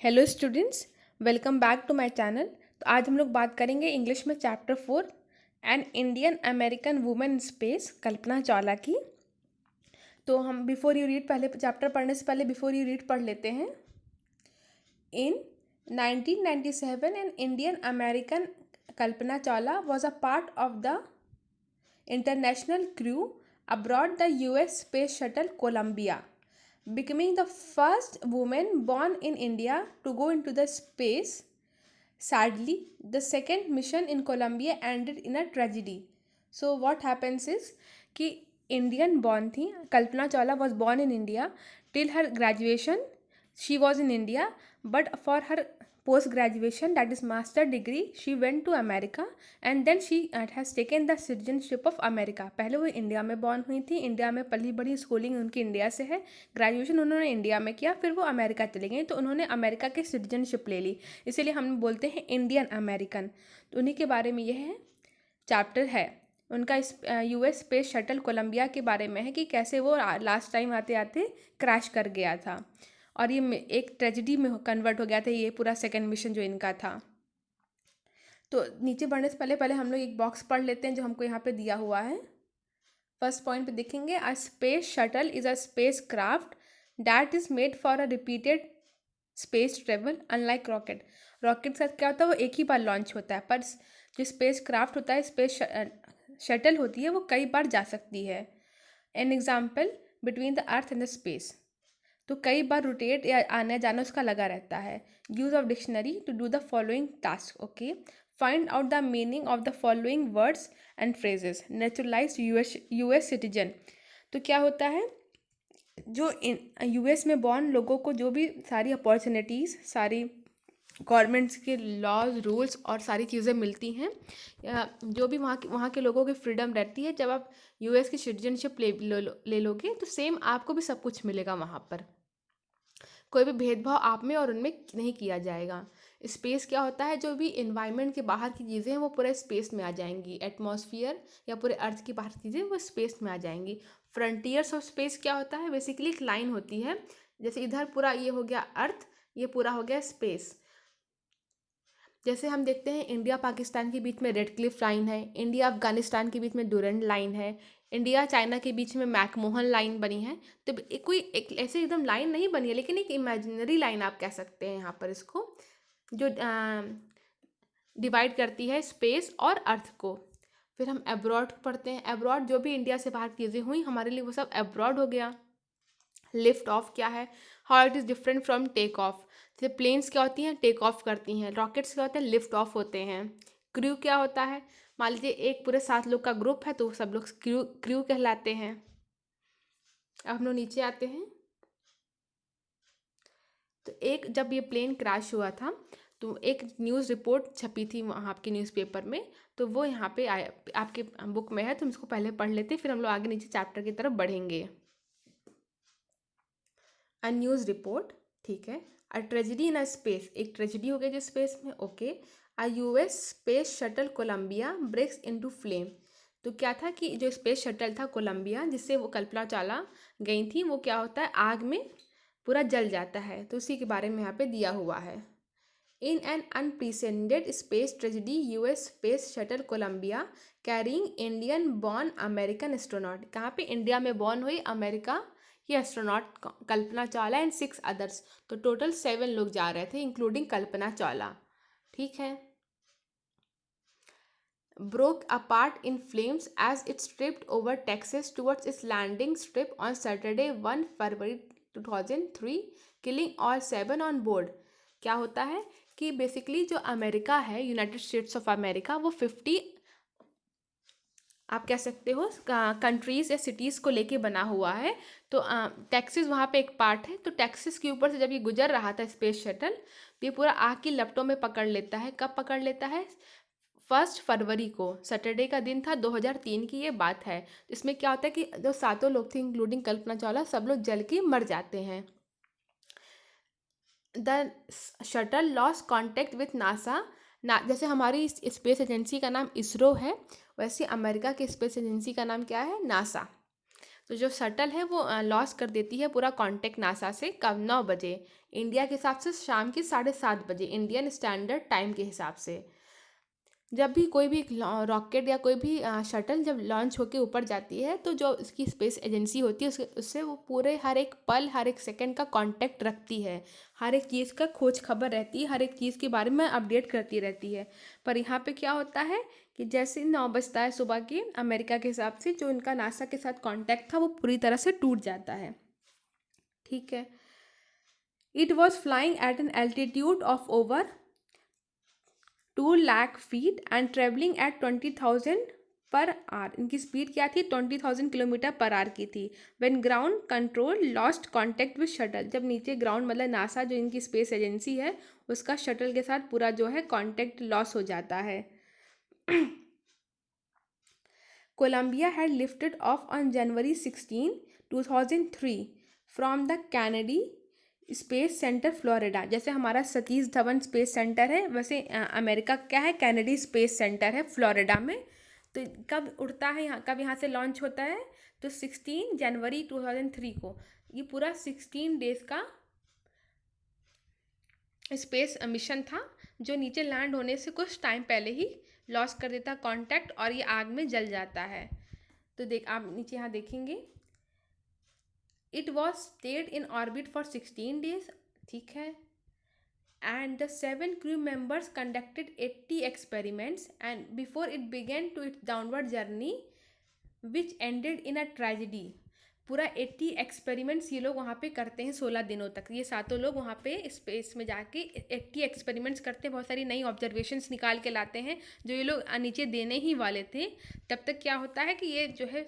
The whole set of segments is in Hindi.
Hello students, welcome back to my channel. तो आज हम लोग बात करेंगे इंग्लिश में chapter 4 an Indian American women in space Kalpana Chawla की। तो हम बिफोर यू रीड पहले चैप्टर पढ़ने से पहले बिफोर यू रीड पढ़ लेते हैं। In 1997 an Indian American Kalpana Chawla was a part of the international crew aboard the US space shuttle Columbia, becoming the first woman born in India to go into the space. Sadly, the second mission in Colombia ended in a tragedy. So what happens is कि इंडियन बॉर्न थी Kalpana Chawla was born in India till her graduation she was in India but for her post graduation, that is master degree, she went to America and then she has taken the citizenship of America. पहले वो इंडिया में बॉर्न हुई थी, इंडिया में पली बड़ी स्कूलिंग उनकी इंडिया से है, ग्रेजुएशन उन्होंने इंडिया में किया, फिर वो अमेरिका चले गई तो उन्होंने अमेरिका की सिटीजनशिप ले ली, इसीलिए हम बोलते हैं इंडियन अमेरिकन। तो उन्हीं के बारे में यह है चैप्टर है उनका। इस US स्पेस शटल कोलंबिया के बारे में है कि कैसे वो लास्ट टाइम आते आते क्रैश कर गया था और ये एक ट्रेजिडी में कन्वर्ट हो गया था, ये पूरा सेकेंड मिशन जो इनका था। तो नीचे बढ़ने से पहले पहले हम लोग एक बॉक्स पढ़ लेते हैं जो हमको यहाँ पे दिया हुआ है। फर्स्ट पॉइंट पे देखेंगे, a space shuttle is a space craft that is made for a repeated space travel unlike rocket. Rocket के साथ क्या होता है, वो एक ही बार लॉन्च होता है, पर जो स्पेस क्राफ्ट होता है, स्पेस शटल होती है, वो कई बार जा सकती है। An example, between the earth and the space, तो कई बार रोटेट या आना जाना उसका लगा रहता है। Use of dictionary to do the following task. Okay, find out the meaning of the following words and phrases. Naturalise US citizen, तो क्या होता है, जो यूएस में बॉर्न लोगों को जो भी सारी अपॉर्चुनिटीज़, सारी गवर्नमेंट्स के लॉज रूल्स और सारी चीज़ें मिलती हैं, या जो भी वहाँ के लोगों की फ्रीडम रहती है, जब आप यूएस की सिटीजनशिप ले लोगे तो सेम आपको भी सब कुछ मिलेगा वहाँ पर। कोई भी भेदभाव आप में और उनमें नहीं किया जाएगा। स्पेस क्या होता है, जो भी इन्वायरमेंट के बाहर की चीज़ें हैं वो पूरे स्पेस में आ जाएंगी। एटमॉस्फियर या पूरे अर्थ की बाहर की चीज़ें वो स्पेस में आ जाएंगी। फ्रंटियर्स ऑफ स्पेस क्या होता है, बेसिकली एक लाइन होती है, जैसे इधर पूरा ये हो गया अर्थ, ये पूरा हो गया स्पेस। जैसे हम देखते हैं इंडिया पाकिस्तान के बीच में रेड क्लिफ लाइन है, इंडिया अफगानिस्तान के बीच में डुरंड लाइन है, इंडिया चाइना के बीच में मैकमोहन लाइन बनी है। तो कोई एक ऐसे एकदम लाइन नहीं बनी है, लेकिन एक इमेजिनरी लाइन आप कह सकते हैं यहाँ पर इसको, जो डिवाइड करती है स्पेस और अर्थ को। फिर हम एब्रॉड पढ़ते हैं। एब्रॉड जो भी इंडिया से बाहर चीज़ें हुई हमारे लिए वो सब एब्रॉड हो गया। लिफ्ट ऑफ क्या है, how it is different from take off. जैसे प्लेन्स क्या होती हैं, टेक ऑफ करती हैं, रॉकेट्स क्या होते हैं, लिफ्ट ऑफ होते हैं। क्रू क्या होता है, मान लीजिए एक पूरे 7 लोग का ग्रुप है तो सब लोग क्रू कहलाते हैं। अब हम लोग नीचे आते हैं। तो एक जब ये प्लेन क्रैश हुआ था तो एक न्यूज़ रिपोर्ट छपी थी वहाँ आपके न्यूज़पेपर में, तो वो यहाँ पे आया आपके बुक में है, तो हम इसको पहले पढ़ लेते हैं, फिर हम लोग आगे नीचे चैप्टर की तरफ बढ़ेंगे। अ न्यूज़ रिपोर्ट, ठीक है। A tragedy in a space, एक ट्रेजिडी हो गई जो स्पेस में। Okay, a US space shuttle Columbia breaks into flame, तो क्या था कि जो स्पेस शटल था कोलंबिया जिससे वो कल्पना चावला गई थी, वो क्या होता है, आग में पूरा जल जाता है, तो उसी के बारे में यहाँ पे दिया हुआ है। In an unprecedented space tragedy US space shuttle Columbia carrying Indian born American astronaut, कहाँ पे इंडिया में बॉर्न हुई अमेरिका की astronaut Kalpana Chawla and 6 others, तो टोटल 7 लोग जा रहे थे इंक्लूडिंग कल्पना चावला, ठीक है। broke apart in flames as it stripped over Texas towards its landing strip on Saturday 1 February 2003, killing all 7 on board। क्या होता है कि बेसिकली जो अमेरिका है, यूनाइटेड स्टेट्स ऑफ अमेरिका, वो 50 आप कह सकते हो कंट्रीज़ या सिटीज़ को लेके बना हुआ है। तो टेक्सास वहाँ पे एक पार्ट है, तो टेक्सास के ऊपर से जब ये गुजर रहा था स्पेस शटल, तो ये पूरा आग की लपटों में पकड़ लेता है। कब पकड़ लेता है, 1 फरवरी को, सैटरडे का दिन था, 2003 की ये बात है। इसमें क्या होता है कि जो 7 लोग थे इंक्लूडिंग कल्पना चावला, सब लोग जल के मर जाते हैं। The shuttle loss contact with NASA, जैसे हमारी स्पेस एजेंसी का नाम इसरो है, वैसे अमेरिका की स्पेस एजेंसी का नाम क्या है, नासा। तो जो शटल है वो लॉस कर देती है पूरा कांटेक्ट नासा से। कब? 9 बजे इंडिया के हिसाब से, शाम के 7:30 बजे इंडियन स्टैंडर्ड टाइम के हिसाब से। जब भी कोई भी रॉकेट या कोई भी शटल जब लॉन्च होकर ऊपर जाती है, तो जो इसकी स्पेस एजेंसी होती है उससे वो पूरे हर एक पल, हर एक सेकंड का कांटेक्ट रखती है, हर एक चीज़ का खोज खबर रहती है, हर एक चीज़ के बारे में अपडेट करती रहती है। पर यहाँ पे क्या होता है कि जैसे 9 बजता है सुबह के अमेरिका के हिसाब से, जो इनका नासा के साथ कॉन्टैक्ट था वो पूरी तरह से टूट जाता है। ठीक है। It was flying eight an altitude of over 2 lakh feet and travelling at 20,000 per hour. इनकी स्पीड क्या थी? 20,000 किलोमीटर पर आवर की थी। When ground control lost contact with shuttle, जब नीचे ग्राउंड मतलब नासा जो इनकी स्पेस एजेंसी है उसका शटल के साथ पूरा जो है कॉन्टेक्ट लॉस हो जाता है। Columbia had lifted off on January 16, 2003 from the Kennedy space Center Florida. जैसे हमारा सतीश धवन स्पेस सेंटर है, वैसे अमेरिका क्या है? कैनेडी स्पेस सेंटर है फ्लोरिडा में। तो कब उड़ता है यहाँ, कब यहाँ से लॉन्च होता है? तो 16 जनवरी 2003 को। ये पूरा 16 डेज का स्पेस मिशन था, जो नीचे लैंड होने से कुछ टाइम पहले ही लॉस कर देता कांटेक्ट और ये आग में जल जाता है। तो देख, आप नीचे यहाँ देखेंगे, it was stayed in orbit for 16 days. ठीक है। And the 7 crew members conducted 80 experiments and before it began to its downward journey which ended in a tragedy। पूरा 80 एक्सपेरिमेंट्स ये लोग वहाँ पे करते हैं 16 दिनों तक। ये सातों लोग वहाँ पे स्पेस में जाके 80 एक्सपेरिमेंट्स करते हैं, बहुत सारी नई ऑब्जर्वेशंस निकाल के लाते हैं जो ये लोग नीचे देने ही वाले थे। तब तक क्या होता है कि ये जो है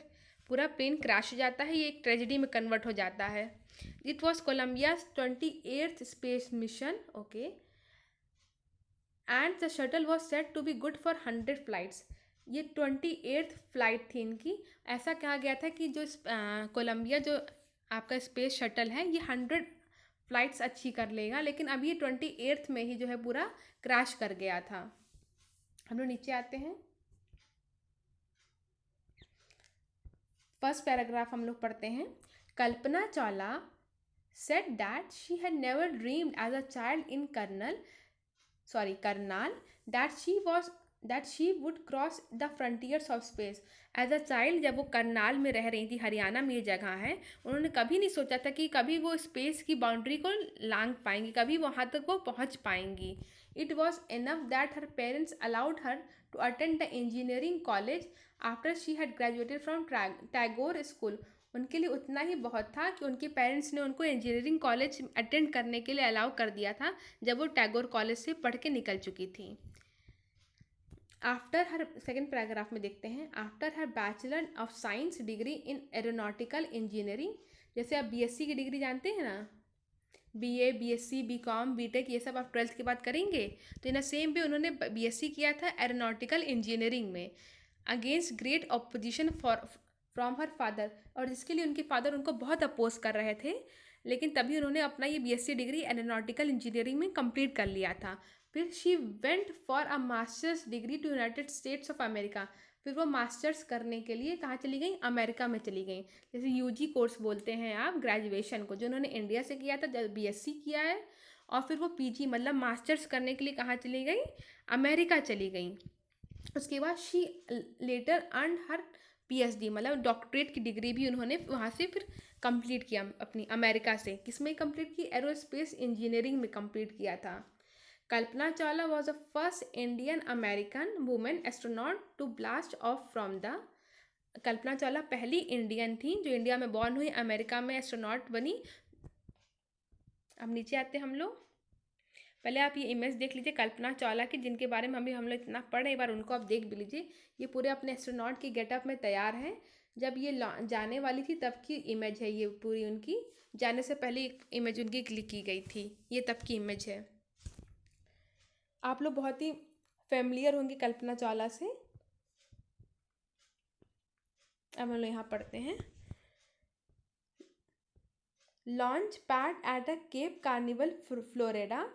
पूरा प्लेन क्रैश हो जाता है, ये एक ट्रेजेडी में कन्वर्ट हो जाता है। It was Columbia's 28th space mission, okay, and the shuttle was said to be good for 100 flights। ये 28th फ्लाइट थी इनकी। ऐसा कहा गया था कि जो कोलंबिया जो आपका स्पेस शटल है ये 100 फ्लाइट्स अच्छी कर लेगा, लेकिन अब ये 28th में ही जो है पूरा क्रैश कर गया था। हम लोग नीचे आते हैं, फर्स्ट पैराग्राफ हम लोग पढ़ते हैं। Kalpana Chawla said that she had never dreamed as a child in Karnal that she would cross the frontiers of space। As a child जब वो करनाल में रह रही थी, हरियाणा में ये जगह है, उन्होंने कभी नहीं सोचा था कि कभी वो स्पेस की बाउंड्री को लांघ पाएंगी, कभी वहाँ तक वो पहुँच पाएंगी। It was enough that her parents allowed her to attend the engineering college after she had graduated from Tagore school. उनके लिए उतना ही बहुत था कि उनके पेरेंट्स ने उनको इंजीनियरिंग कॉलेज अटेंड करने के लिए अलाउ कर दिया था जब वो टैगोर कॉलेज से पढ़ के निकल चुकी थी। आफ्टर हर, सेकेंड पैराग्राफ में देखते हैं, after her bachelor of science degree in aeronautical engineering. जैसे आप बीएससी की डिग्री जानते हैं ना, बीए, बीएससी, बीकॉम, बीटेक, ये सब आप 12th के बाद करेंगे। तो इन सेम वे उन्होंने बीएससी किया था एरोनॉटिकल इंजीनियरिंग में, against great opposition from her father, और जिसके लिए उनके फादर उनको बहुत अपोज कर रहे थे, लेकिन तभी उन्होंने अपना ये बीएससी डिग्री एरोनॉटिकल इंजीनियरिंग में कंप्लीट कर लिया था। फिर she went for a masters degree to United States of America. फिर वो मास्टर्स करने के लिए कहाँ चली गई? अमेरिका में चली गई। जैसे यूजी कोर्स बोलते हैं आप ग्रेजुएशन को, जो उन्होंने इंडिया से किया था, जब बीएससी किया है, और फिर वो पीजी मतलब मास्टर्स करने के लिए कहाँ चली गई? अमेरिका चली गई। उसके बाद she later earn her PhD मतलब डॉक्टरेट की डिग्री भी उन्होंने वहाँ से फिर कंप्लीट किया अपनी अमेरिका से। किसमें कंप्लीट की? एरोस्पेस इंजीनियरिंग में कंप्लीट किया था। Kalpana Chawla was the first Indian American women astronaut to blast off from the. Kalpana Chawla पहली इंडियन थी जो इंडिया में बॉर्न हुई, अमेरिका में एस्ट्रोनॉट बनी। अब नीचे आते हम लोग, पहले आप ये इमेज देख लीजिए कल्पना चावला की, जिनके बारे में हम लोग इतना पढ़े, एक बार उनको आप देख भी लीजिए। ये पूरे अपने एस्ट्रोनॉट की गेटअप में तैयार हैं। जब ये जाने वाली थी तब की इमेज है ये पूरी, उनकी जाने से पहले एक इमेज उनकी क्लिक की गई थी, ये तब की इमेज है। आप लोग बहुत ही फेमिलियर होंगे कल्पना चावला से। अब हम लोग यहाँ पढ़ते हैं, launch pad at a Cape Carnival Florida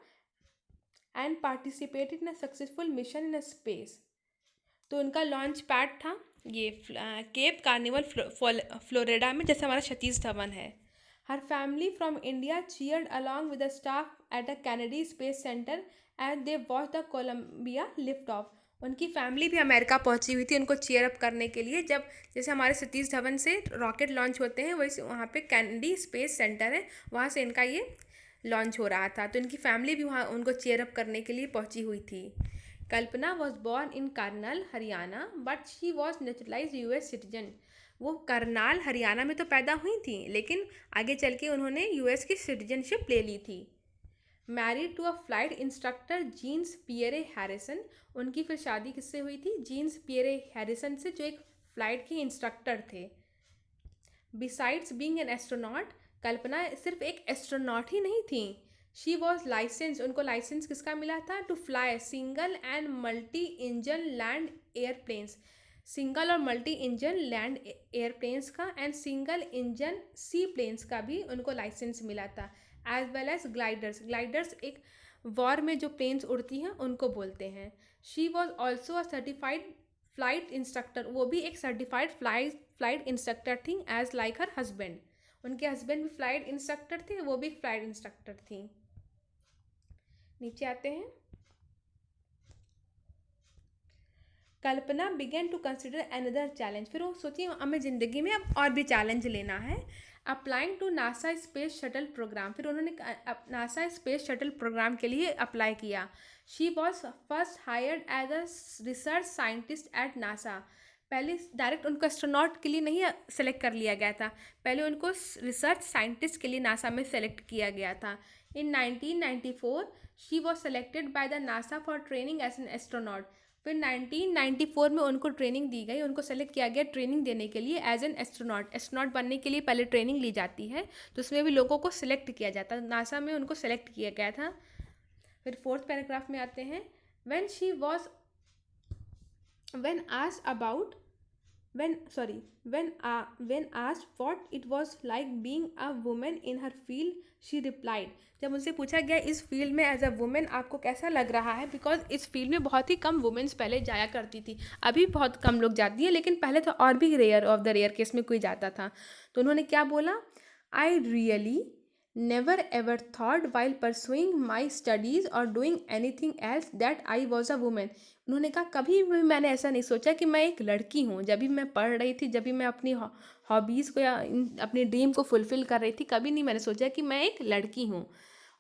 and participated in a successful mission in space. तो उनका लॉन्च पैड था ये केप कार्निवल फ्लोरिडा में, जैसे हमारा सतीश धवन है। Her family from India cheered along with the staff at the Kennedy space centre and they watch the Columbia lift off. उनकी फैमिली भी अमेरिका पहुंची हुई थी उनको चीयर अप करने के लिए, जब जैसे हमारे सतीश धवन से रॉकेट लॉन्च होते हैं वैसे वहाँ पे कैनेडी स्पेस सेंटर है, वहाँ से इनका ये लॉन्च हो रहा था, तो इनकी फैमिली भी वहाँ उनको चीयर अप करने के लिए पहुंची हुई थी। Kalpana was born in Karnal Haryana but she was naturalize US citizen. वो करनाल हरियाणा में तो पैदा हुई थी, लेकिन आगे चल के उन्होंने यूएस की सिटीजनशिप ले ली थी। Married to a flight instructor Jean Pierre Harrison. उनकी फिर शादी किससे हुई थी? जीन्स पियरे हैरिसन से, जो एक फ़्लाइट के इंस्ट्रक्टर थे। Besides being an astronaut, Kalpana सिर्फ एक एस्ट्रोनॉट ही नहीं थी, शी वॉज लाइसेंस। उनको लाइसेंस किसका मिला था? To fly single and multi engine land airplanes, single और मल्टी इंजन लैंड एयरप्लेन्स का and single engine sea planes का भी उनको लाइसेंस मिला था। As well as gliders, gliders एक वॉर में जो प्लेन्स उड़ती हैं उनको बोलते हैं। She was also a certified flight instructor, वो भी एक सर्टिफाइड फ्लाइट इंस्ट्रक्टर थी एज लाइक हर हस्बैंड। उनके हस्बैंड भी फ्लाइट इंस्ट्रक्टर थे, वो भी फ्लाइट इंस्ट्रक्टर थी। नीचे आते हैं। Kalpana began to consider another challenge, फिर वो सोची हमें ज़िंदगी में अब और भी चैलेंज लेना है। Applying to NASA space shuttle programme, फिर उन्होंने नासा स्पेस शटल प्रोग्राम के लिए अप्लाई किया। She was first hired as a research scientist at NASA. पहले डायरेक्ट उनको एस्ट्रोनॉट के लिए नहीं सेलेक्ट कर लिया गया था, पहले उनको रिसर्च साइंटिस्ट के लिए नासा में सेलेक्ट किया गया था। In 1994 she was selected by the NASA for training as an astronaut. फिर 1994 में उनको ट्रेनिंग दी गई, उनको सेलेक्ट किया गया ट्रेनिंग देने के लिए एज एन एस्ट्रोनॉट। एस्ट्रोनॉट बनने के लिए पहले ट्रेनिंग ली जाती है, तो उसमें भी लोगों को सिलेक्ट किया जाता है, नासा में उनको सेलेक्ट किया गया था। फिर फोर्थ पैराग्राफ में आते हैं। When she was when asked about when asked what it was like being a woman in her field, she replied, जब उनसे पूछा गया इस फील्ड में एज अ वुमेन आपको कैसा लग रहा है, बिकॉज इस फील्ड में बहुत ही कम वुमेन्स पहले जाया करती थी, अभी बहुत कम लोग जाती हैं, लेकिन पहले तो और भी rare of the rare case में कोई जाता था। तो उन्होंने क्या बोला? I really never ever thought while pursuing my studies और doing anything else that I was a women. उन्होंने कहा कभी भी मैंने ऐसा नहीं सोचा कि मैं एक लड़की हूँ। जब भी मैं पढ़ रही थी, जब भी मैं अपनी हॉबीज़ को या अपनी ड्रीम को फुलफ़िल कर रही थी, कभी नहीं मैंने सोचा कि मैं एक लड़की हूँ।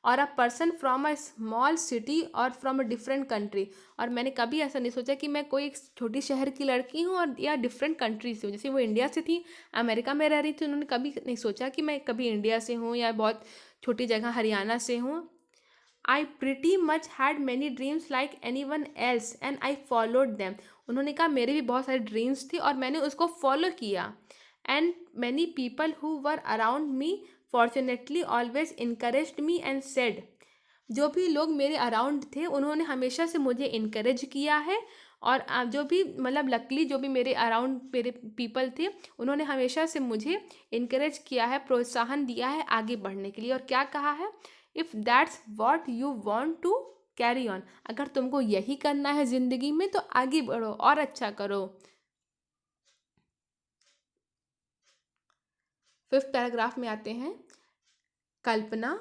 और a person from a small city और फ्रॉम अ डिफरेंट कंट्री, और मैंने कभी ऐसा नहीं सोचा कि मैं कोई एक छोटी शहर की लड़की हूँ और या डिफरेंट कंट्री से हूँ। जैसे वो इंडिया से थी, अमेरिका में रह रही थी, उन्होंने कभी नहीं सोचा कि मैं कभी इंडिया से हूँ या बहुत छोटी जगह हरियाणा से हूँ। आई pretty much had many dreams like any one else and I followed them. उन्होंने कहा मेरे भी बहुत सारे ड्रीम्स थी और मैंने उसको फॉलो किया। And many people who were around me fortunately always encouraged me and said, जो भी लोग मेरे अराउंड थे उन्होंने हमेशा से मुझे इनकरेज किया है, और जो भी मतलब लकली जो भी मेरे अराउंड मेरे पीपल थे उन्होंने हमेशा से मुझे इनकरेज किया है, प्रोत्साहन दिया है आगे बढ़ने के लिए। और क्या कहा है? If that's what you want to carry on, अगर तुमको यही करना है ज़िंदगी में तो आगे बढ़ो और अच्छा करो। फिफ्थ पैराग्राफ में आते हैं। Kalpana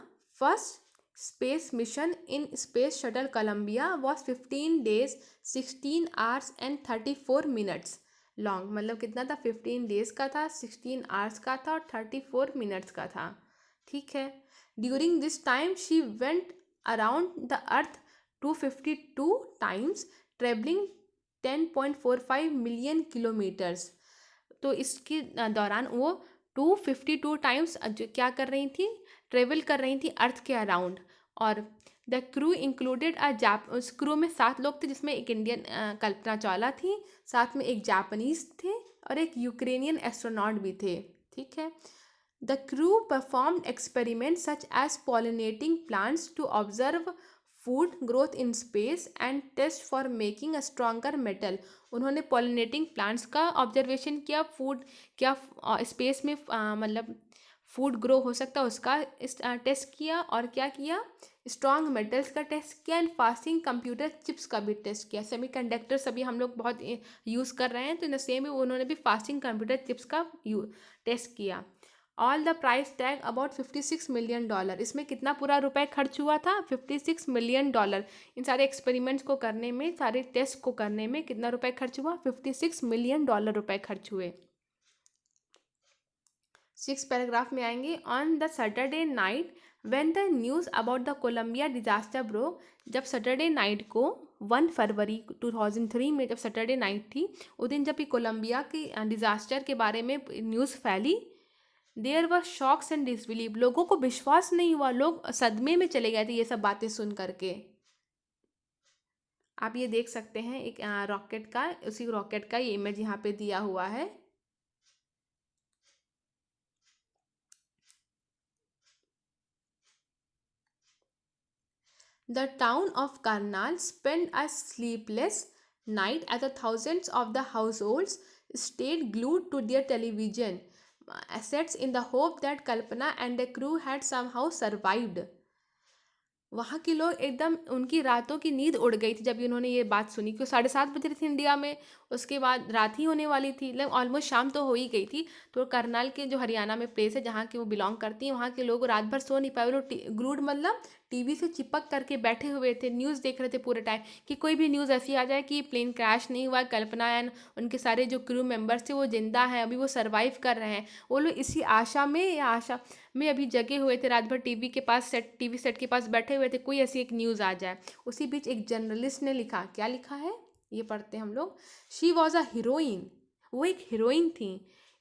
first space mission in space shuttle Columbia was 15 days 16 hours and 34 minutes long. मतलब कितना था? 15 days का था, 16 hours का था और 34 minutes का था। ठीक है। During this time she went around the earth 252 times, travelling 10.45 million kilometers। तो इसके दौरान वो 252 टाइम्स क्या कर रही थी? ट्रेवल कर रही थी अर्थ के अराउंड। और द क्रू इंक्लूडेड उस क्रू में 7 लोग थे, जिसमें एक इंडियन कल्पना चावला थी, साथ में एक जापानीज थे और एक यूक्रेनियन एस्ट्रोनॉट भी थे। ठीक है। The crew performed experiment such as pollinating plants to observe food growth in space and test for making a stronger metal. उन्होंने पॉलिनेटिंग प्लांट्स का ऑब्जर्वेशन किया, फूड क्या स्पेस में मतलब फूड ग्रो हो सकता है उसका टेस्ट किया, और क्या किया, स्ट्रॉन्ग मेटल्स का टेस्ट किया, एंड फास्टिंग कंप्यूटर चिप्स का भी टेस्ट किया। सेमीकंडक्टर्स अभी हम लोग बहुत यूज़ कर रहे हैं, तो इन द सेम उन्होंने भी फास्टिंग कंप्यूटर चिप्स का टेस्ट किया। All the price tag about $56 million. इसमें कितना पूरा रुपए खर्च हुआ था, $56 मिलियन। इन सारे एक्सपेरिमेंट्स को करने में, सारे टेस्ट को करने में कितना रुपए खर्च हुआ, $56 मिलियन रुपए खर्च हुए। 6 पैराग्राफ में आएंगे। On the Saturday night when the news about the Columbia disaster broke, जब सैटरडे नाइट को 1 फरवरी 2003 में जब सैटरडे नाइट थी, उस दिन जब ये कोलंबिया की डिजास्टर के बारे में न्यूज़ फैली, there were shocks and disbelieve, लोगों को विश्वास नहीं हुआ, लोग सदमे में चले गए थे ये सब बातें सुन करके। आप ये देख सकते हैं एक रॉकेट का, उसी रॉकेट का ये इमेज यहाँ पे दिया हुआ है। The town of Karnal spent a sleepless night as the thousands of the households stayed glued to their television assets in the hope that Kalpana and the crew had somehow survived. वहाँ के लोग एकदम, उनकी रातों की नींद उड़ गई थी जब उन्होंने ये बात सुनी, क्योंकि 7:30 बज रही थी इंडिया में, उसके बाद रात ही होने वाली थी, मतलब ऑलमोस्ट शाम तो हो ही गई थी। तो करनाल के जो हरियाणा में प्लेस है जहाँ के वो बिलोंग करती हैं, वहाँ के लोग रात भर सो नहीं पाए। वो लोग ग्लूड मतलब टीवी से चिपक करके बैठे हुए थे, न्यूज़ देख रहे थे पूरे टाइम, कि कोई भी न्यूज़ ऐसी आ जाए कि प्लेन क्रैश नहीं हुआ, कल्पना एंड उनके सारे जो क्रू मेंबर्स थे वो जिंदा हैं, अभी वो सर्वाइव कर रहे हैं। वो लोग इसी आशा में, या आशा में अभी जगे हुए थे, रात भर टीवी सेट के पास बैठे हुए थे, कोई ऐसी एक न्यूज़ आ जाए। उसी बीच एक जर्नलिस्ट ने लिखा, क्या लिखा है ये पढ़ते हैं हम लोग। शी वॉज अ हीरोइन, वो एक हीरोइन थी।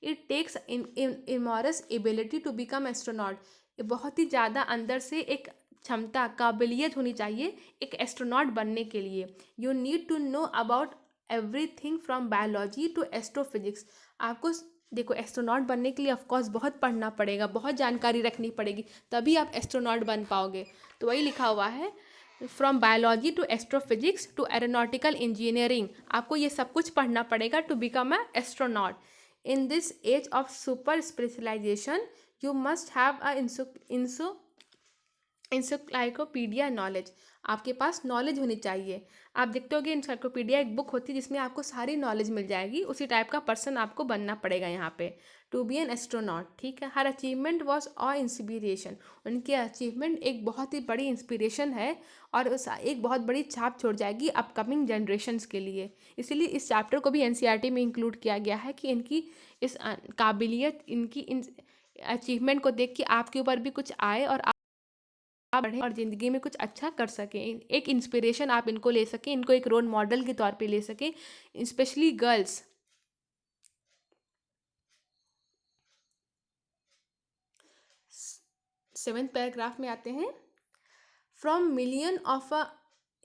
It takes enormous ability to become astronaut, बहुत ही ज़्यादा अंदर से एक क्षमता, काबिलियत होनी चाहिए एक एस्ट्रोनॉट बनने के लिए। You need to know about everything from biology to astrophysics. आपको देखो, एस्ट्रोनॉट बनने के लिए ऑफकोर्स बहुत पढ़ना पड़ेगा, बहुत जानकारी रखनी पड़ेगी, तभी आप एस्ट्रोनॉट बन पाओगे। तो वही लिखा हुआ है, from biology to astrophysics to aeronautical engineering, आपको ये सब कुछ पढ़ना पड़ेगा to become a astronaut. In this age of super specialisation you must have a encyclopedia knowledge, आपके पास नॉलेज होनी चाहिए। आप देखते होगे इंसाइक्लोपीडिया एक बुक होती है जिसमें आपको सारी नॉलेज मिल जाएगी, उसी टाइप का पर्सन आपको बनना पड़ेगा यहाँ पे, टू बी एन एस्ट्रोनॉट। ठीक है। Her achievement was a inspiration, उनकी अचीवमेंट एक बहुत ही बड़ी इंस्पिरेशन है, और उस एक बहुत बड़ी छाप छोड़ जाएगी अपकमिंग जनरेशन्स के लिए। इसीलिए इस चैप्टर को भी एनसीईआरटी में इंक्लूड किया गया है, कि इनकी इस काबिलियत, इनकी इन अचीवमेंट को देख के आपके ऊपर भी कुछ आए, और आप बढ़ें और ज़िंदगी में कुछ अच्छा कर सकें। एक इंस्पिरेशन आप इनको ले सकें, इनको एक रोल मॉडल के तौर पे ले सकें, स्पेशली गर्ल्स। 7th पैराग्राफ में आते हैं। From million of a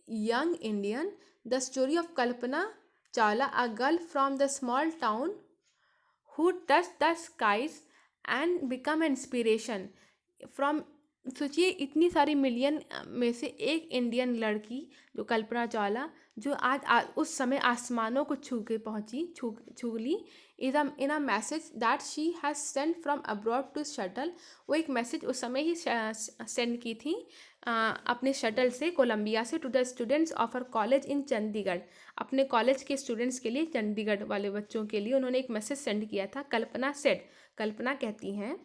young Indian, the story of Kalpana Chawla, a girl from the small town who touch the skies and become inspiration. From, सोचिए इतनी सारी मिलियन में से एक इंडियन लड़की जो कल्पना चावला, जो आज उस समय आसमानों को छू के पहुंची, छू ली, in a message that she has send from abroad to shuttle. वो एक मैसेज उस समय ही सेंड की थी अपने शटल से, कोलंबिया से, to the students of her college in Chandigarh, अपने कॉलेज के स्टूडेंट्स के लिए, चंडीगढ़ वाले बच्चों के लिए उन्होंने एक मैसेज सेंड किया था। कल्पना सेड, कल्पना कहती हैं,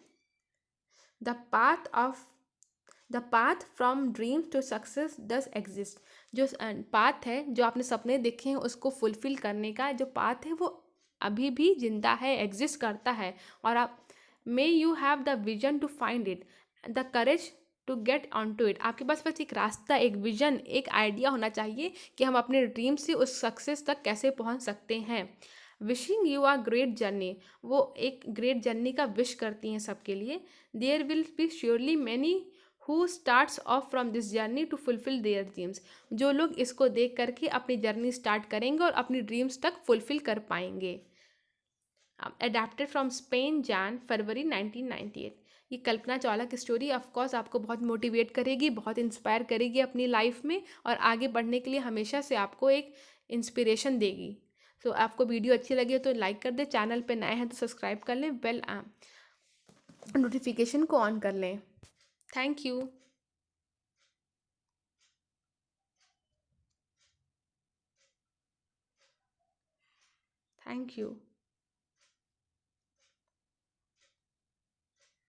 the path from dreams to success does exist. जो पाथ है, जो आपने सपने देखे हैं उसको फुलफिल करने का जो पाथ है, वो अभी भी जिंदा है, एग्जिस्ट करता है। और आप, may you have the vision to find it, the courage to get on to it. आपके पास बस एक रास्ता, एक विजन, एक आइडिया होना चाहिए कि हम अपने ड्रीम से उस सक्सेस तक कैसे पहुंच सकते हैं। Wishing you our great journey, वो एक ग्रेट जर्नी का विश करती हैं सबके लिए। There will be surely many who starts off from this journey to fulfil their dreams, जो लोग इसको देख करके अपनी जर्नी स्टार्ट करेंगे और अपनी ड्रीम्स तक फुलफिल कर पाएंगे। अडेप्टेड फ्रॉम स्पेन, जैन फरवरी 1998। ये कल्पना चावला की स्टोरी ऑफकोर्स आपको बहुत मोटिवेट करेगी, बहुत इंस्पायर करेगी अपनी लाइफ में, और आगे बढ़ने के लिए हमेशा से आपको एक इंस्पिरेशन देगी। तो आपको वीडियो अच्छी लगी हो तो लाइक कर दे, चैनल पे नए हैं तो सब्सक्राइब कर लें, नोटिफिकेशन को ऑन कर लें। Thank you. Thank you.